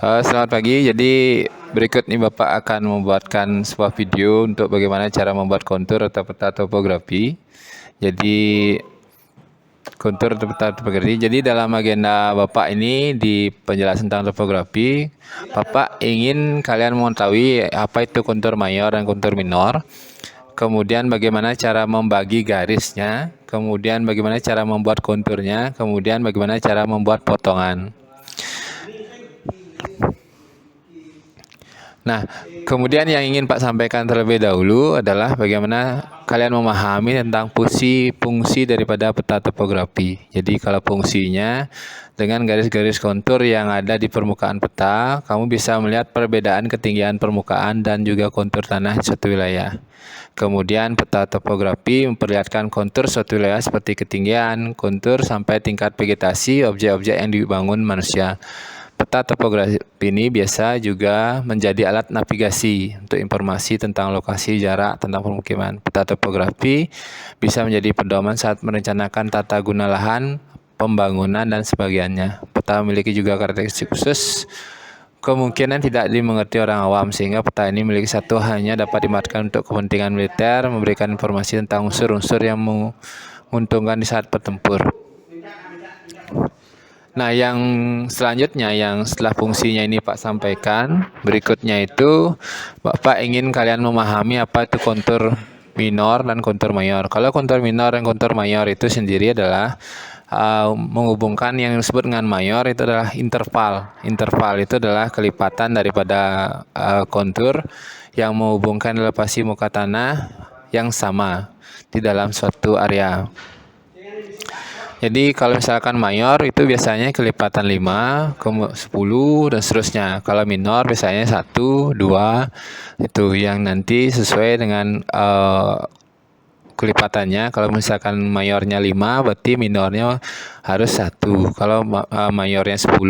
Selamat pagi. Jadi berikut nih Bapak akan membuatkan sebuah video untuk bagaimana cara membuat kontur atau peta topografi. Jadi kontur atau peta topografi. Jadi dalam agenda Bapak ini di penjelasan tentang topografi, Bapak ingin kalian mengetahui apa itu kontur mayor dan kontur minor. Kemudian bagaimana cara membagi garisnya, kemudian bagaimana cara membuat konturnya, kemudian bagaimana cara membuat potongan. Nah, kemudian yang ingin Pak sampaikan terlebih dahulu adalah bagaimana kalian memahami tentang fungsi daripada peta topografi. Jadi kalau fungsinya dengan garis-garis kontur yang ada di permukaan peta, kamu bisa melihat perbedaan ketinggian permukaan dan juga kontur tanah di suatu wilayah. Kemudian peta topografi memperlihatkan kontur suatu wilayah seperti ketinggian, kontur sampai tingkat vegetasi, objek-objek yang dibangun manusia. Peta topografi ini biasa juga menjadi alat navigasi untuk informasi tentang lokasi, jarak, tentang permukiman. Peta topografi bisa menjadi pedoman saat merencanakan tata guna lahan, pembangunan, dan sebagainya. Peta memiliki juga karakteristik khusus, kemungkinan tidak dimengerti orang awam, sehingga peta ini memiliki satu hanya dapat dimanfaatkan untuk kepentingan militer, memberikan informasi tentang unsur-unsur yang menguntungkan di saat bertempur. Nah, yang selanjutnya, yang setelah fungsinya ini Pak sampaikan, berikutnya itu Bapak ingin kalian memahami apa itu kontur minor dan kontur mayor. Kalau kontur minor dan kontur mayor itu sendiri adalah menghubungkan yang disebut dengan mayor itu adalah interval. Interval itu adalah kelipatan daripada kontur yang menghubungkan elevasi muka tanah yang sama di dalam suatu area. Jadi kalau misalkan mayor itu biasanya kelipatan 5, 10 dan seterusnya. Kalau minor biasanya 1, 2 itu yang nanti sesuai dengan kelipatannya. Kalau misalkan mayornya 5 berarti minornya harus 1. Kalau mayornya 10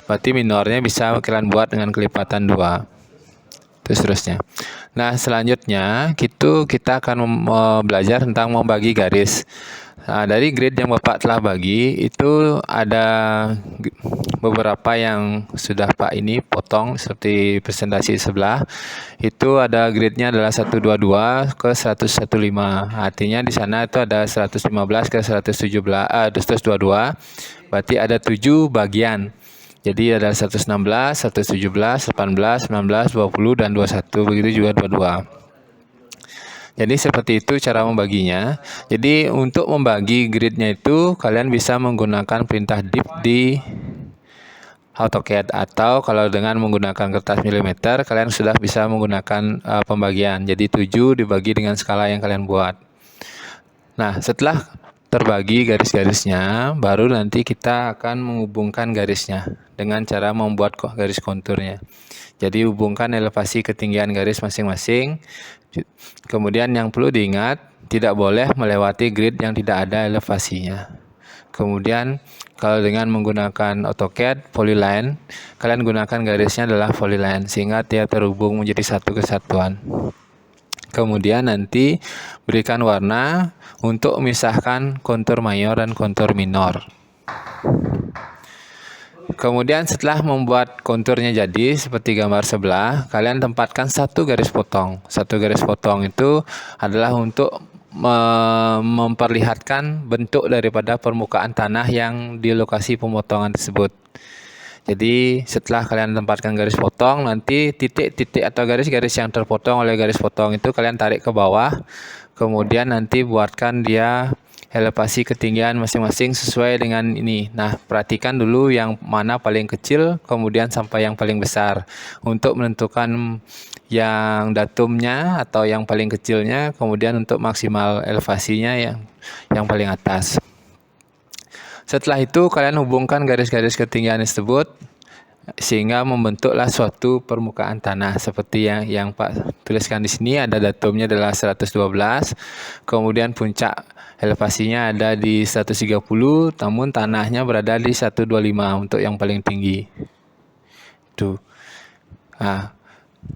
berarti minornya bisa kalian buat dengan kelipatan 2. Terus seterusnya. Nah, selanjutnya kita akan belajar tentang membagi garis. Nah, dari grid yang Bapak telah bagi itu ada beberapa yang sudah Pak ini potong seperti presentasi sebelah. Itu ada gridnya adalah 122 ke 115. Artinya di sana itu ada 115 ke 122. Berarti ada 7 bagian. Jadi ada 116, 117, 18, 19, 20 dan 21. Begitu juga 22. Jadi seperti itu cara membaginya. Jadi untuk membagi gridnya itu kalian bisa menggunakan perintah div di AutoCAD, atau kalau dengan menggunakan kertas milimeter kalian sudah bisa menggunakan pembagian. Jadi 7 dibagi dengan skala yang kalian buat. Nah, setelah terbagi garis-garisnya, baru nanti kita akan menghubungkan garisnya dengan cara membuat garis konturnya. Jadi hubungkan elevasi ketinggian garis masing-masing. Kemudian yang perlu diingat, tidak boleh melewati grid yang tidak ada elevasinya. Kemudian kalau dengan menggunakan AutoCAD polyline, kalian gunakan garisnya adalah polyline sehingga dia terhubung menjadi satu kesatuan. Kemudian nanti berikan warna untuk memisahkan kontur mayor dan kontur minor. Kemudian setelah membuat konturnya jadi seperti gambar sebelah, kalian tempatkan satu garis potong. Satu garis potong itu adalah untuk memperlihatkan bentuk daripada permukaan tanah yang di lokasi pemotongan tersebut. Jadi setelah kalian tempatkan garis potong, nanti titik-titik atau garis-garis yang terpotong oleh garis potong itu kalian tarik ke bawah. Kemudian nanti buatkan dia elevasi ketinggian masing-masing sesuai dengan ini. Nah, perhatikan dulu yang mana paling kecil, kemudian sampai yang paling besar. Untuk menentukan yang datumnya atau yang paling kecilnya, kemudian untuk maksimal elevasinya yang paling atas. Setelah itu, kalian hubungkan garis-garis ketinggian tersebut sehingga membentuklah suatu permukaan tanah seperti yang Pak tuliskan di sini. Ada datumnya adalah 112, kemudian puncak elevasinya ada di 130, namun tanahnya berada di 125 untuk yang paling tinggi. Tuh. Nah,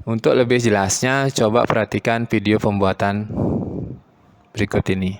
untuk lebih jelasnya coba perhatikan video pembuatan berikut ini.